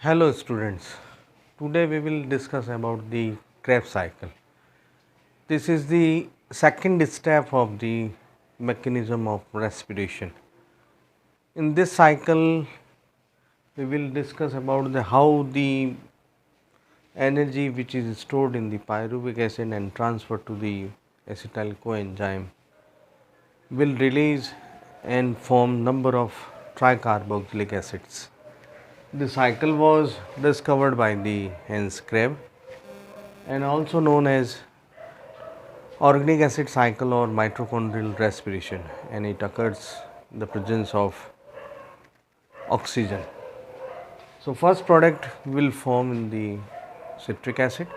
Hello students, today we will discuss about the Krebs cycle. This is the second step of the mechanism of respiration. In this cycle we will discuss about how the energy which is stored in the pyruvic acid and transferred to the acetyl coenzyme will release and form number of tricarboxylic acids. The cycle was discovered by the Hans Krebs and also known as organic acid cycle or mitochondrial respiration, and it occurs in the presence of oxygen. So first product will form in the citric acid,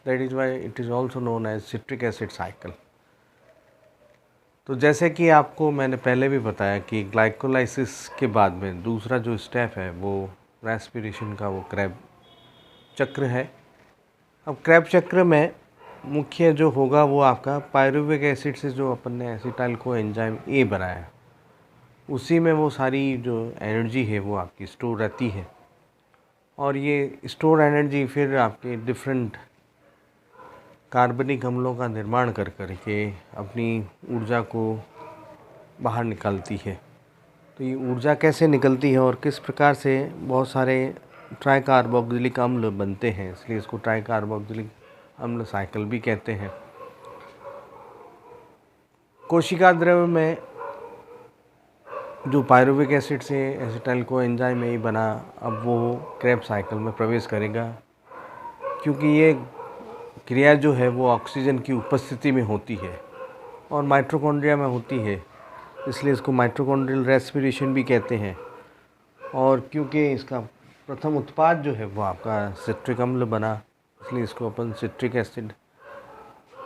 that is why it is also known as citric acid cycle. तो जैसे कि आपको मैंने पहले भी बताया कि glycolysis के बाद में दूसरा जो स्टेप है वो रेस्पिरेशन का वो क्रेब चक्र है। अब क्रेब चक्र में मुख्य जो होगा वो आपका पायरुविक एसिड से जो अपन ने एसिटाइल को एंजाइम ए बनाया, उसी में वो सारी जो एनर्जी है वो आपकी स्टोर रहती है, और ये स्टोर एनर्जी फिर आपके डिफरेंट कार्बनिक अम्लों का निर्माण कर करके अपनी ऊर्जा को बाहर निकालती है। तो ये ऊर्जा कैसे निकलती है और किस प्रकार से बहुत सारे ट्राइकार्बोक्सिलिक अम्ल बनते हैं, इसलिए इसको ट्राइकार्बोक्सिलिक अम्ल साइकिल भी कहते हैं। कोशिका द्रव्य में जो पायरुविक एसिड से एसिटाइल को एंजाइम में ही बना, अब वो क्रेब साइकिल में प्रवेश करेगा, क्योंकि ये क्रिया जो है वो ऑक्सीजन की उपस्थिति में होती है और माइटोकॉन्ड्रिया में होती है, इसलिए इसको माइटोकॉन्ड्रियल रेस्पिरेशन भी कहते हैं। और क्योंकि इसका प्रथम उत्पाद जो है वो आपका सिट्रिक अम्ल बना, इसलिए इसको अपन सिट्रिक एसिड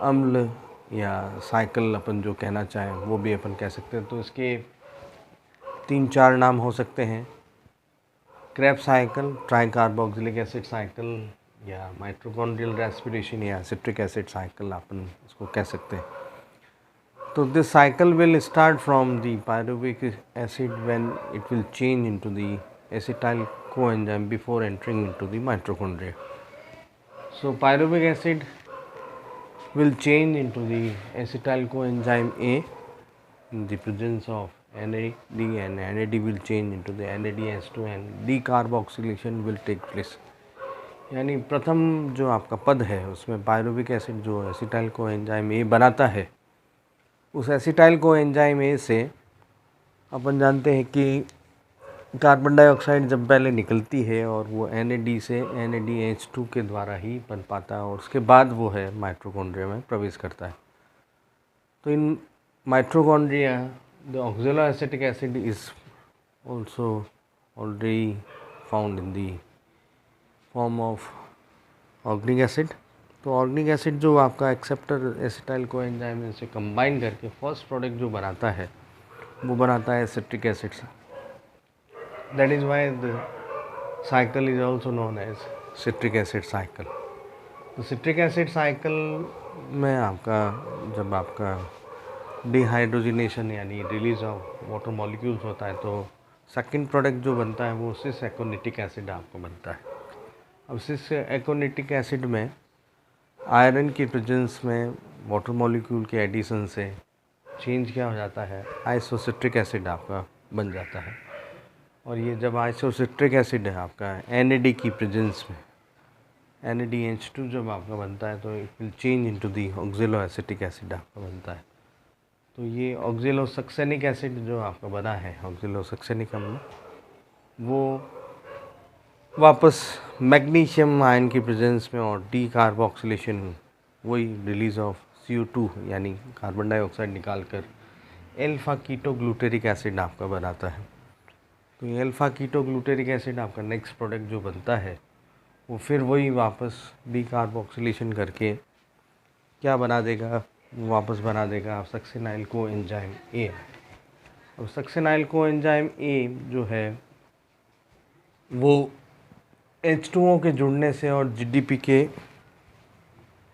अम्ल या साइकिल अपन जो कहना चाहें वो भी अपन कह सकते हैं। तो इसके 3-4 नाम हो सकते हैं, Krebs cycle, tricarboxylic acid cycle, या माइटोकॉन्ड्रियल रेस्पिरेशन, या सिट्रिक एसिड साइकिल अपन इसको कह सकते हैं। तो this cycle will start from the pyruvic acid when it will change into the acetyl coenzyme before entering into the mitochondria. So pyruvic acid will change into the acetyl coenzyme A in the presence of NAD, and NAD will change into the NADH2 and decarboxylation will take place. यानी प्रथम जो आपका पद है उसमें pyruvic acid जो acetyl coenzyme A बनाता है, उस एसिटाइल कोएंजाइम ए से अपन जानते हैं कि कार्बन डाइऑक्साइड जब पहले निकलती है और वो NAD से NADH2 के द्वारा ही बन पाता है, और उसके बाद वो है माइटोकॉन्ड्रिया में प्रवेश करता है। तो in mitochondria the oxaloacetic acid is also already found in the form of organic acid. तो ऑर्गेनिक एसिड जो आपका एक्सेप्टर एसिटाइल कोएंजाइम से कंबाइन करके फर्स्ट प्रोडक्ट जो बनाता है वो बनाता है सिट्रिक एसिड से। That is why the cycle is also known as citric acid cycle. तो citric acid cycle में आपका जब आपका डिहाइड्रोजिनेशन यानी रिलीज ऑफ वाटर मॉलिक्यूल्स होता है, तो सेकंड प्रोडक्ट जो बनता है वो सिस एकोनिटिक एसिड आपको बनता है। अब सिस एकोनिटिक एसिड में आयरन की प्रेजेंस में वाटर मॉलिक्यूल के एडिशन से चेंज क्या हो जाता है, आइसोसिट्रिक एसिड आपका बन जाता है। और ये जब आइसोसिट्रिक एसिड है आपका NAD की प्रेजेंस में NADH2 जब आपका बनता है, तो it will change into the oxaloacetic acid आपका बनता है। तो ये ऑक्जेलोसक्सेनिक एसिड जो आपका बना है, ऑक्जेलोसक्सेनिक अम्ल, वो वापस मैग्नीशियम आयन की प्रेजेंस में और डीकार्बोक्सिलेशन, वही रिलीज ऑफ CO2 यानी कार्बन डाइऑक्साइड निकाल कर एल्फा कीटोग्लूटेरिक एसिड आपका बनाता है। तो ये अल्फ़ा कीटोग्लूटेरिक एसिड आपका नेक्स्ट प्रोडक्ट जो बनता है वो फिर वही वापस डीकार्बोक्सिलेशन करके क्या बना देगा, वो वापस बना देगा सक्सेनाइल को एंजाइम ए। अब सक्सेनाइल को एंजाइम ए जो है वो H2O के जुड़ने से और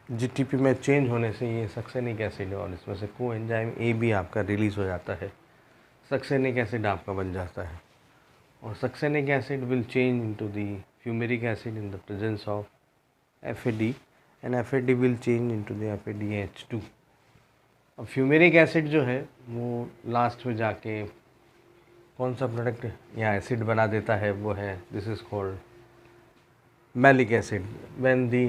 GTP में चेंज होने से ये सक्सेनिक एसिड है, और इसमें से को एंजाइम ए भी आपका रिलीज़ हो जाता है, सक्सेनिक एसिड आपका बन जाता है। और succinic acid will change into the fumaric acid in the presence of FAD, and FAD will change into the FADH2. अब फ्यूमेरिक एसिड जो है वो लास्ट में जाके कौन सा प्रोडक्ट या एसिड बना देता है, वो है this is called malic acid when the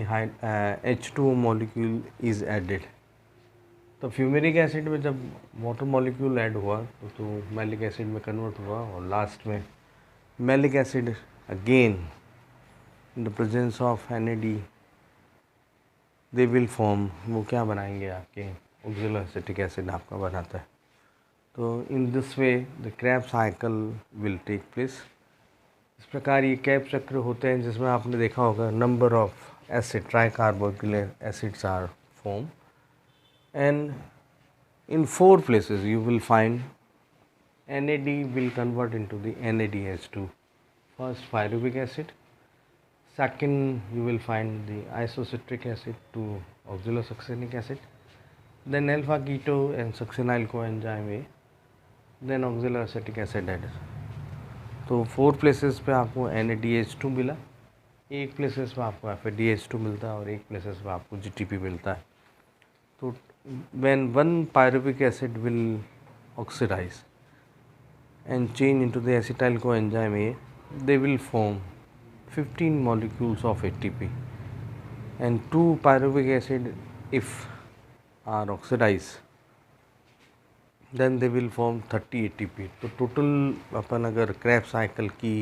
H2O molecule is added. तो फ्यूमेरिक एसिड में जब वाटर मॉलिक्यूल ऐड हुआ तो मैलिक एसिड में कन्वर्ट हुआ, और लास्ट में malic acid again in the presence of NAD they will form, वो क्या बनाएंगे आपके ऑक्सैलोएसिटिक एसिड आपका बनाता है। तो in this way the Krebs cycle will take place. इस प्रकार ये क्रेब्स चक्र होते हैं जिसमें आपने देखा होगा number of acid tricarboxylic acids are form, and in 4 places you will find NAD will convert into the NADH2. First pyruvic acid, second you will find the isocitric acid to oxalosuccinic acid, then alpha keto and succinyl coenzyme A, then oxaloacetic acid added. तो 4 places पे आपको NADH2 मिला, एक places पे आपको FADH2 मिलता है और एक places पे आपको GTP मिलता है। तो when one pyruvic acid will oxidize and change into the acetyl coenzyme A, they will form 15 molecules of ATP, and 2 pyruvic acid if are oxidized then they will form 30 ATP। तो total अपन अगर Krebs cycle की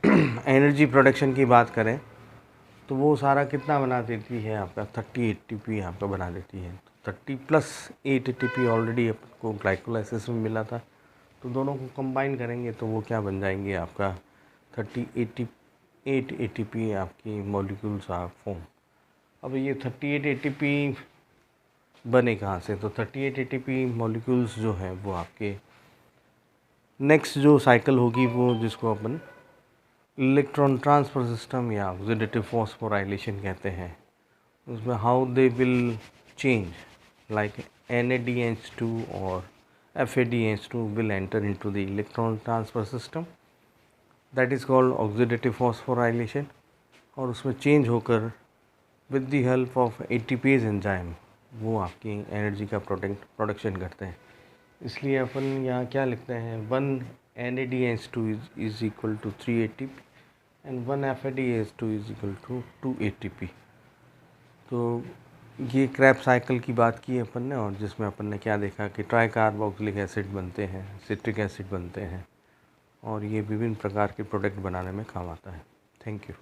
energy production की बात करें तो वो सारा कितना बना देती है आपका 30 ATP आपका बना देती है। 30 प्लस 8 ATP ऑलरेडी आपको ग्लाइकोलाइसिस में मिला था, तो दोनों को कंबाइन करेंगे तो वो क्या बन जाएंगे आपका 38 ATP आपकी मॉलिक्यूल्स आर फॉर्म। अब ये 38 ATP बने कहाँ से, तो 38 ATP मॉलिक्यूल्स जो हैं वो आपके नेक्स्ट जो साइकिल होगी वो जिसको अपन इलेक्ट्रॉन ट्रांसफ़र सिस्टम या ऑक्सीडेटिव फॉस्फोराइलेशन कहते हैं, उसमें how they will change like NADH2 और FADH2 will enter into the electron transfer system, that is called oxidative phosphorylation, और उसमें चेंज होकर with the help of ATPase enzyme वो आपकी एनर्जी का प्रोडक्शन करते हैं। इसलिए अपन यहाँ क्या लिखते हैं, 1 NADH2 is equal to 3 ATP and 1 FADH2 is equal to 2 ATP। तो ये क्रैब साइकिल की बात की अपन ने, और जिसमें अपन ने क्या देखा कि ट्राइकार्बोक्सिलिक एसिड बनते हैं, सिट्रिक एसिड बनते हैं, और ये विभिन्न प्रकार के प्रोडक्ट बनाने में काम आता है। Thank you.